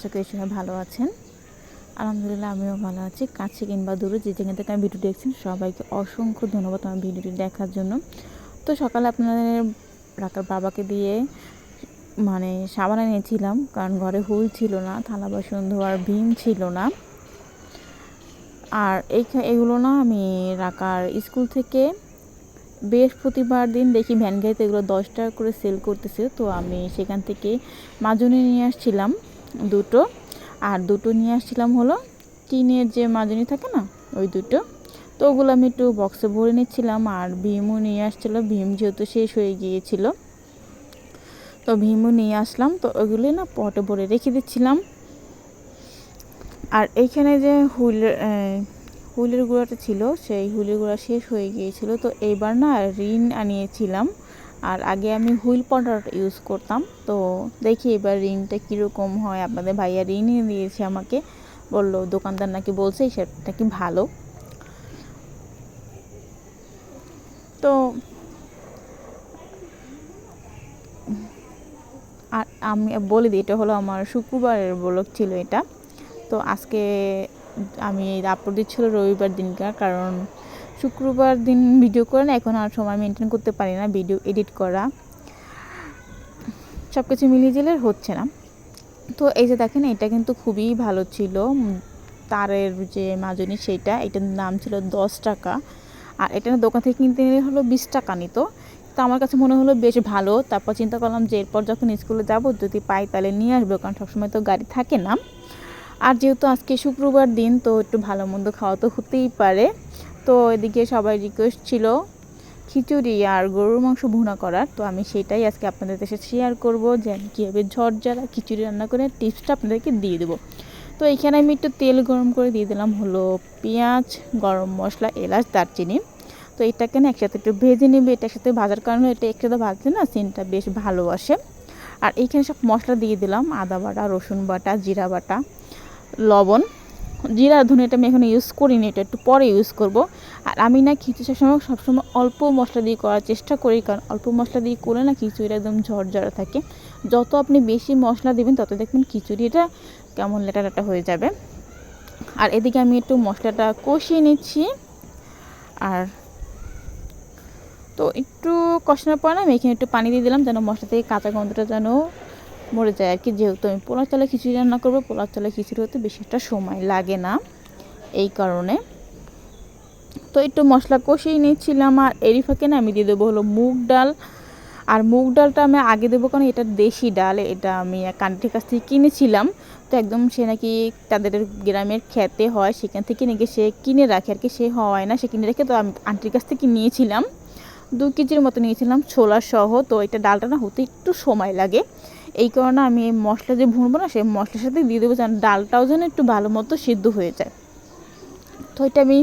আশা করি সবাই ভালো আছেন। আলহামদুলিল্লাহ আমিও ভালো আছি। কাছে কিংবা দূরে যে যেখান থেকে আমি ভিডিও দেখছেন সবাইকে অসংখ্য ধন্যবাদ আমার ভিডিওটি দেখার জন্য। তো সকালে আপনাদের রাকার বাবাকে দিয়ে সাবান এনেছিলাম, কারণ ঘরে হুল ছিল না, থালা বাসন ধোয়ার ভীম ছিল না। আর এগুলো না আমি রাকার স্কুল থেকে বৃহস্পতিবার দিন দেখি ভ্যান গাড়িতে এগুলো 10 টাকা করে সেল করতেছে। তো আমি সেখান থেকে মাজনি নিয়ে আসছিলাম দুটো, আর দুটো নিয়ে আসছিলাম হলো টিনের যে মাজনি থাকে না ওই দুটো। তো ওগুলো আমি একটু বক্সে ভরে নিচ্ছিলাম। আর ভীমও নিয়ে আসছিলো, ভীম যেহেতু শেষ হয়ে গিয়েছিল তো ভীমও নিয়ে আসলাম। তো ওগুলো না পটে ভরে রেখে দিচ্ছিলাম। আর এইখানে যে হুইলের গুঁড়াটা ছিল সেই হুইলের গুঁড়া শেষ হয়ে গিয়েছিল। তো এইবার না রিন আনিয়েছিলাম। আর আগে আমি হুইল পাউডারটা ইউজ করতাম। তো দেখি এবার রিনটা কীরকম হয়। আপনাদের ভাইয়া রিন এনে দিয়েছে আমাকে, বললো দোকানদার নাকি বলছে সেটা কি ভালো। তো আর আমি বলে দিই এটা হলো আমার শুক্রবারের ব্লগ ছিল এটা। তো আজকে আমি আপলোড দিচ্ছিল রবিবার দিনকার, কারণ শুক্রবার দিন ভিডিও করে না এখন আর সময় মেনটেন করতে পারি না, ভিডিও এডিট করা সব কিছু মিলিয়ে জিলে হচ্ছে না। তো এই যে দেখেন এটা কিন্তু খুবই ভালো ছিল, তারের যে মাজনি সেইটা, এটার দাম ছিল 10 টাকা। আর এটা দোকান থেকে কিনতে নিলে হলো 20 টাকা নিত। তো আমার কাছে মনে হলো বেশ ভালো। তারপর চিন্তা করলাম যে এরপর যখন স্কুলে যাব যদি পাই তাহলে নিয়ে আসবো, কারণ সবসময় তো গাড়ি থাকে না। আর যেহেতু আজকে শুক্রবার দিন তো একটু ভালো মন্দ খাওয়া তো হতেই পারে। তো এদিকে সবাই রিকোয়েস্ট ছিল খিচুড়ি আর গরুর মাংস ভুনা করার। তো আমি সেটাই আজকে আপনাদের সাথে শেয়ার করব যে আমি কীভাবে ঝরঝরা খিচুড়ি রান্না করে টিপসটা আপনাদেরকে দিয়ে দেবো। তো এইখানে আমি একটু তেল গরম করে দিয়ে দিলাম হলো পেঁয়াজ, গরম মশলা, এলাচ, দারচিনি। তো এটাকে না একসাথে একটু ভেজে নেবে। এটার সাথে ভাজার কারণে এটা একসাথে ভাজলে না সিনটা বেশ ভালো আসে। আর এইখানে সব মশলা দিয়ে দিলাম, আদা বাটা, রসুন বাটা, জিরা বাটা, লবণ। জিরা ধনিয়াটা আমি এখন ইউজ করিনি, এটা একটু পরে ইউজ করব। আর আমি না খিচুড়ি সবসময় অল্প মশলা দিয়ে করার চেষ্টা করি, কারণ অল্প মশলা দিয়ে করলে না খিচুড়িটা একদম ঝরঝরা থাকে। যত আপনি বেশি মশলা দেবেন তত দেখবেন খিচুড়িটা কেমন লেটা লেটা হয়ে যাবে। আর এদিকে আমি একটু মশলাটা কষিয়ে নিচ্ছি। আর তো একটু কষানোর পর না আমি এখানে একটু পানি দিয়ে দিলাম, যেন মশলা থেকে কাঁচা গন্ধটা যেন মরে যায় আর কি। যেহেতু আমি পোলাও চালে খিচুড়ি রান্না করবো, পোলাও চালে খিচুড়ি হতে বেশি একটা সময় লাগে না, এই কারণে। তো একটু মশলা কষিয়ে নিচ্ছিলাম। আর এরই ফাঁকে না আমি দিয়ে দেবো হলো মুগ ডাল। আর মুগ ডালটা আমি আগে দেবো কারণ এটা দেশি ডাল, এটা আমি এক আন্টির কাছ থেকে কিনেছিলাম। তো একদম সে নাকি তাদের গ্রামের খেতে হয়, সেখান থেকে নাকি সে কিনে রাখে আর কি, সে হয় না, সে কিনে রেখে। তো আমি আন্টির কাছ থেকে নিয়েছিলাম 2 কেজির মতো নিয়েছিলাম ছোলা সহ। তো এটা ডালটা না হতে একটু সময় লাগে, এই কারণে আমি এই মশলা যে ভুনবো না সেই মশলার সাথে দিয়ে দেবো যেন ডালটাও যেন একটু ভালো মতো সিদ্ধ হয়ে যায়। তো এটা আমি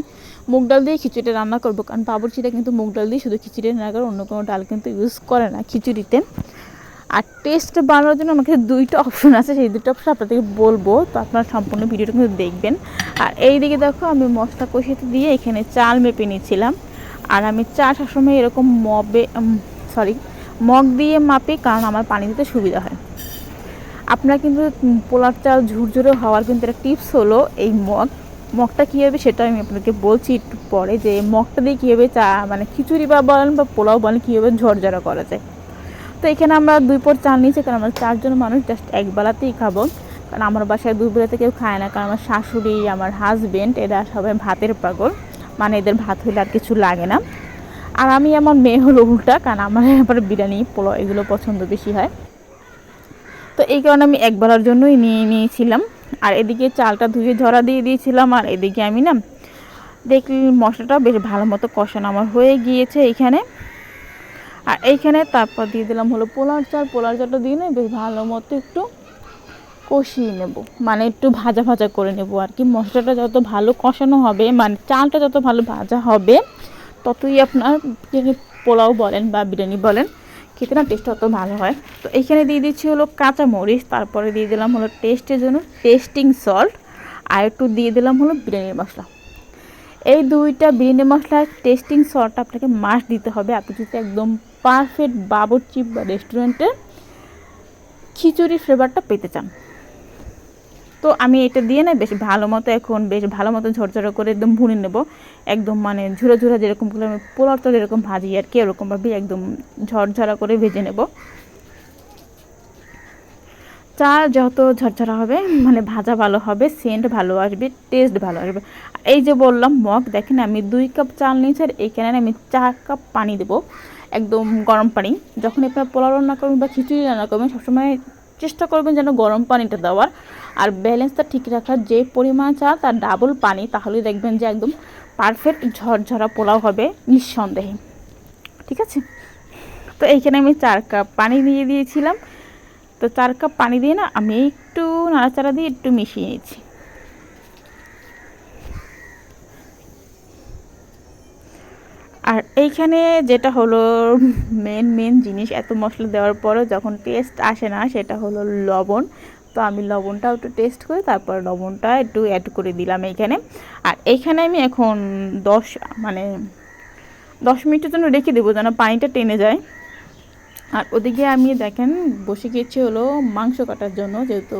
মুগ ডাল দিয়ে খিচুড়িটা রান্না করবো, কারণ বাবুর্চিটা কিন্তু মুগ ডাল দিয়ে শুধু খিচুড়ি রান্না করে, অন্য কোনো ডাল কিন্তু ইউজ করে না খিচুড়িতে। আর টেস্ট বানানোর জন্য আমাকে 2টা অপশন আছে, সেই 2টা অপশন আপনাদেরকে বলবো, তো আপনারা সম্পূর্ণ ভিডিওটা কিন্তু দেখবেন। আর এই দিকে দেখো আমি মশলা কষিয়ে দিয়ে এখানে চাল মেপে নিচ্ছিলাম। আর আমি চা সবসময় এরকম মগ দিয়ে মাপি, কারণ আমার পানি দিতে সুবিধা হয়। আপনারা কিন্তু পোলার চাল ঝুরঝুরে হওয়ার কিন্তু একটা টিপস হলো এই মগটা কীভাবে সেটা আমি আপনাদেরকে বলছি একটু পরে, যে মগটা দিয়ে কীভাবে চা খিচুড়ি বা বলেন বা পোলাও বলেন কীভাবে ঝরঝরা করা যায়। তো এখানে আমরা 2 পট চাল নিয়েছি, কারণ আমরা 4 জন মানুষ, জাস্ট এক বেলাতেই খাবো। কারণ আমার বাসায় 2 বেলাতে কেউ খায় না, কারণ আমার শাশুড়ি, আমার হাজবেন্ড এরা সবাই ভাতের পাগল, এদের ভাত হইলে আর কিছু লাগে না। আর আমি আমার মেয়ে হলো উল্টা, কারণ আমার আবার বিরিয়ানি, পোলাও এগুলো পছন্দ বেশি হয়। তো এই কারণে আমি একবেলার জন্যই নিয়েছিলাম। আর এদিকে চালটা ধুয়ে ঝরা দিয়ে দিয়েছিলাম। আর এদিকে আমি না দেখলি মশলাটা বেশ ভালো মতো কষানো আমার হয়ে গিয়েছে এইখানে। আর এইখানে তারপর দিয়ে দিলাম হলো পোলার চালটা দিয়ে না বেশ ভালো মতো একটু কষিয়ে নেব, একটু ভাজা ভাজা করে নেব আর কি। মশলাটা যত ভালো কষানো হবে, চালটা যত ভালো ভাজা হবে, ততই আপনার পোলাও বলেন বা বিরিয়ানি বলেন খেতে না টেস্ট তত ভালো হয়। তো এইখানে দিয়ে দিচ্ছি হলো কাঁচা মরিচ, তারপরে দিয়ে দিলাম হলো টেস্টের জন্য টেস্টিং সল্ট, আর একটু দিয়ে দিলাম হলো বিরিয়ানির মশলা। এই 2টা বিরিয়ানি মশলা টেস্টিং সল্টটা আপনাকে মাস্ট দিতে হবে, আপনি যদি একদম পারফেক্ট বাবুর্চি বা রেস্টুরেন্টের খিচুড়ির ফ্লেভারটা পেতে চান। তো আমি এটা দিয়ে না বেশ ভালো মতো এখন বেশ ভালো মতো ঝরঝরা করে একদম ভুনে নেব, একদম মানে ঝুরা ঝুরা যেরকম করে আমি পোলার তো এরকম ভাজি আর কি, এরকমভাবে একদম ঝরঝরা করে ভেজে নেব। চা যত ঝরঝরা হবে মানে ভাজা ভালো হবে, সেন্ট ভালো আসবে, টেস্ট ভালো আসবে। এই যে বললাম মগ, দেখেন আমি 2 কাপ চাল নিয়েছি আর এইখানে আমি 4 কাপ পানি দেবো, একদম গরম পানি। যখন আপনারা পোলাও রান্না করবেন বা খিচুড়ি রান্না করবেন সবসময় চেষ্টা করবেন যেন গরম পানিটা দেওয়ার, আর ব্যালেন্সটা ঠিক রাখার। যে পরিমাণ চাল তার ডাবল পানি, তাহলেই দেখবেন যে একদম পারফেক্ট ঝরঝরা পোলাও হবে নিঃসন্দেহে। ঠিক আছে, তো এইখানে আমি 4 কাপ পানি দিয়ে দিয়েছিলাম। তো 4 কাপ পানি দিয়ে না আমি একটু নাড়াচাড়া দিয়ে একটু মিশিয়ে নিচ্ছি। আর এইখানে যেটা হলো মেন জিনিস, এত মশলা দেওয়ার পরও যখন টেস্ট আসে না, সেটা হলো লবণ। তো আমি লবণটাও একটু টেস্ট করে তারপর লবণটা একটু অ্যাড করে দিলাম এইখানে। আর এইখানে আমি এখন 10 মিনিটের জন্য রেখে দেবো যেন পানিটা টেনে যায়। আর ওদিকে আমি দেখেন বসে গেছি হলো মাংস কাটার জন্য, যেহেতু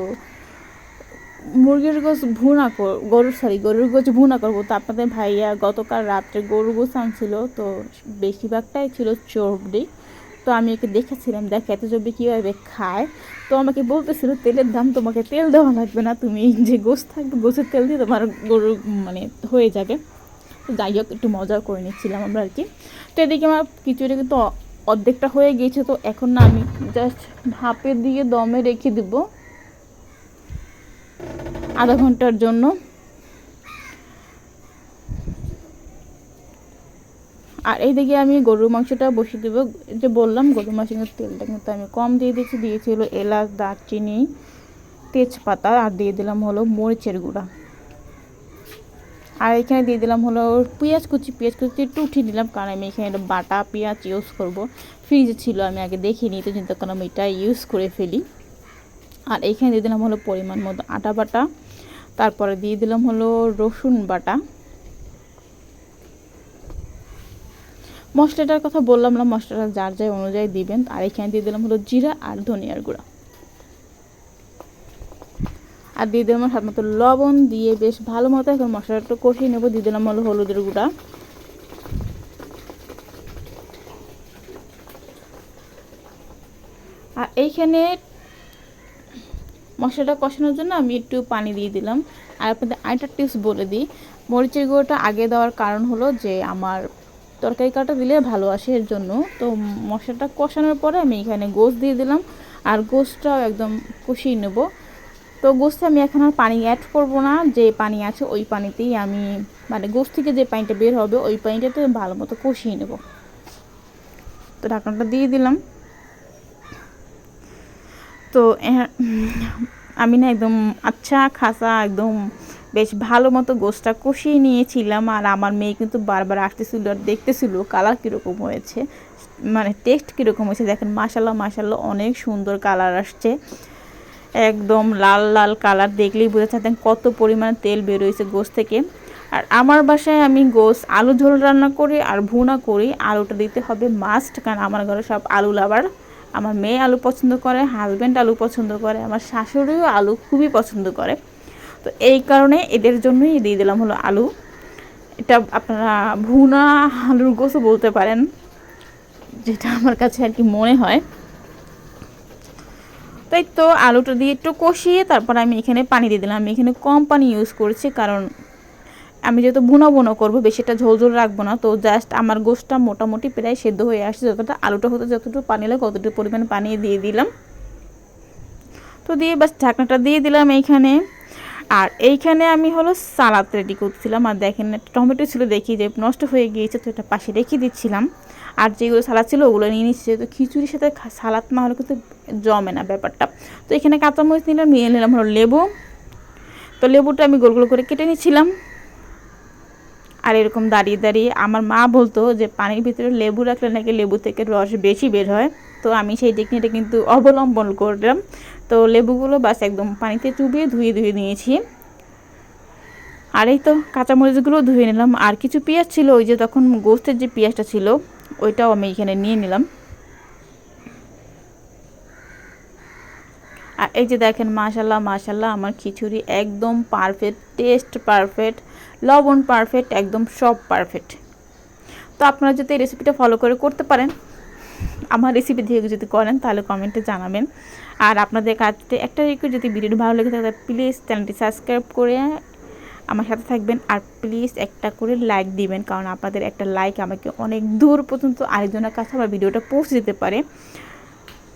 মুরগির গোশ ভুনা গরুর গোশ ভুনা করবো। তো আপনাদের ভাইয়া গতকাল রাত্রে গরুর গোশ আনছিল, তো বেশিরভাগটাই ছিল চর্বি। তো আমি ওকে দেখেছিলাম দেখ এত চর্বি কীভাবে খায়। তো আমাকে বলতেছিল তেলের দাম, তোমাকে তেল দেওয়া লাগবে না, তুমি যে গোশ থাকবে গোশের তেল দিয়ে তোমার গরু মানে হয়ে যাবে। তো যাই হোক একটু মজা করে নিচ্ছিলাম আমরা আর কি। তো এদিকে আমার খিচুড়ি কিন্তু অর্ধেকটা হয়ে গিয়েছে। তো এখন না আমি জাস্ট ভাপে দিয়ে দমে রেখে দেবো আধা ঘন্টার জন্য। আর এইদিকে আমি গরুর মাংসটা বসিয়ে দেবো। যে বললাম গরুর মাংসের তেলটা কিন্তু আমি কম দিয়ে দিয়েছি হলো এলাচ, দারচিনি, তেজপাতা, আর দিয়ে দিলাম হলো মরিচের গুঁড়া। আর এখানে দিয়ে দিলাম হলো পেঁয়াজ কুচি একটু উঠিয়ে দিলাম, কারণ আমি এখানে বাটা পেঁয়াজ ইউজ করব। ফ্রিজে ছিল, আমি আগে দেখিনি, তো চিন্তা করলাম এটা ইউজ করে ফেলি। আর এইখানে দিয়ে দিলাম হলো পরিমাণ মতো আটা বাটা, তারপরে দিয়ে দিলাম হলো রসুন বাটা। মশলাটার কথা বললাম না, মশলাটা যার যার অনুযায়ী দিবেন। আর এখানে দিয়ে দিলাম হলো জিরা আর ধনিয়ার গুঁড়া, আর দিয়ে দিলাম স্বাদ মতো লবণ, দিয়ে বেশ ভালো মতো এখন মশলাটা একটু কষিয়ে নেবো। দিয়ে দিলাম হলো হলুদের গুঁড়া, আর এইখানে মশলাটা কষানোর জন্য আমি একটু পানি দিয়ে দিলাম। আর আপনাদের আরেকটা টিপস বলে দিই, মরিচের গুঁড়োটা আগে দেওয়ার কারণ হলো যে আমার তরকারি কাটা দিলে ভালো আসে এর জন্য। তো মশলাটা কষানোর পরে আমি এখানে গোশ দিয়ে দিলাম, আর গোশটাও একদম কষিয়ে নেব। তো গোশে আমি এখন আর পানি অ্যাড করব না, যে পানি আছে ওই পানিতেই আমি মানে গোশ থেকে যে পানিটা বের হবে ওই পানিটাতে ভালো মতো কষিয়ে নেব। তো ঢাকনাটা দিয়ে দিলাম। তো আমি না একদম আচ্ছা খাসা একদম বেশ ভালো মতো গোশটা কষিয়ে নিয়েছিলাম। আর আমার মেয়ে কিন্তু বারবার আসতেছিল আর দেখতেছিল কালার কীরকম হয়েছে, মানে টেস্ট কীরকম হয়েছে। দেখেন মাশাল্লাহ অনেক সুন্দর কালার আসছে, একদম লাল লাল কালার, দেখলেই বোঝা যাচ্ছে কত পরিমাণে তেল বেরোয়েছে গোশ থেকে। আর আমার বাসায় আমি গোশ আলু ঝোল রান্না করি আর ভুনা করি, আলুটা দিতে হবে মাস্ট, কারণ আমার ঘরে সব আলু লাভার। আমার মেয়ে আলু পছন্দ করে, হাজব্যান্ড আলু পছন্দ করে, আমার শাশুড়িও আলু খুবই পছন্দ করে। তো এই কারণে এদের জন্যই দিয়ে দিলাম হলো আলু। এটা আপনারা ভুনা আলুর গোশও বলতে পারেন, যেটা আমার কাছে আর কি মনে হয়। তাই তো আলুটা দিয়ে একটু কষিয়ে তারপর আমি এখানে পানি দিয়ে দিলাম। আমি এখানে কম পানি ইউজ করছি, কারণ আমি যেহেতু ভুনা করবো, বেশিটা ঝোল রাখবো না। তো জাস্ট আমার গোশটা মোটামুটি প্রায় সেদ্ধ হয়ে আসছে, যতটা আলুটা হতে যতটুকু পানি লাগে কতটুকু পরিমাণে পানি দিয়ে দিলাম। তো দিয়ে বাস ঢাকনাটা দিয়ে দিলাম এইখানে। আর এইখানে আমি হলো সালাদ রেডি করছিলাম। আর দেখেন টমেটো ছিল, দেখি যে নষ্ট হয়ে গিয়েছে, তো এটা পাশে রেখে দিচ্ছিলাম। আর যেগুলো সালাদ ছিল ওগুলো নিয়ে নিচ্ছি, তো খিচুড়ির সাথে সালাদ না হলে কিন্তু জমে না ব্যাপারটা। তো এখানে কাঁচামরিচ নিলাম, নিয়ে নিলাম হলো লেবু। তো লেবুটা আমি গোল গোল করে কেটে নিচ্ছিলাম। আর এরকম দাঁড়িয়ে আমার মা বলতো যে পানির ভিতরে লেবু রাখলে নাকি লেবু থেকে রস বেশি বের হয়। তো আমি সেই টেকনিকটা কিন্তু অবলম্বন করলাম। তো লেবুগুলো বাস একদম পানিতে চুবিয়ে ধুয়ে নিয়েছি। আর এই তো কাঁচামরিচগুলো ধুয়ে নিলাম। আর কিছু পেঁয়াজ ছিল, ওই যে তখন গোস্তের যে পেঁয়াজটা ছিল ওইটাও আমি এখানে নিয়ে নিলাম। আর এই যে দেখেন মাশাল্লাহ মাশাল্লাহ আমার খিচুড়ি একদম পারফেক্ট, টেস্ট পারফেক্ট, লবণ পারফেক্ট, একদম সব পারফেক্ট। তো আপনারা যদি এই রেসিপিটা ফলো করে করতে পারেন, আমার রেসিপি দিয়ে যদি করেন তাহলে কমেন্টে জানাবেন। আর আপনাদের কাছে একটা রিকোয়েস্ট, যদি ভিডিওটি ভালো লেগে থাকে প্লিজ চ্যানেলটি সাবস্ক্রাইব করে আমার সাথে থাকবেন। আর প্লিজ একটা করে লাইক দিবেন, কারণ আপনাদের একটা লাইক আমাকে অনেক দূর পর্যন্ত আরেকজনের কাছে আমার ভিডিওটা পৌঁছে দিতে পারে।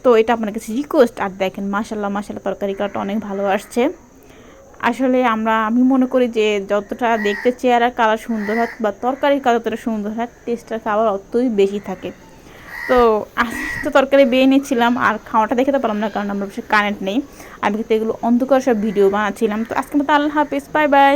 তো এটা আপনার কাছে রিকোয়েস্ট। আর দেখেন মাশাল্লাহ মাশাল্লাহ তরকারি কালারটা অনেক ভালো আসছে। আসলে আমি মনে করি যে যতটা দেখতে চেহারার কালার সুন্দর হয় বা তরকারির কালার যতটা সুন্দর হয়, টেস্টটার খাবার অতই বেশি থাকে। তো তো তরকারি বেয়ে নিচ্ছিলাম, আর খাওয়াটা দেখে তো পারলাম না, কারণ আমরা কারেন্ট নেই। আমি কিন্তু এগুলো অন্ধকার সব ভিডিও বানাচ্ছিলাম। তো আজকে মতো আল্লাহ হাফেজ, বাই বাই।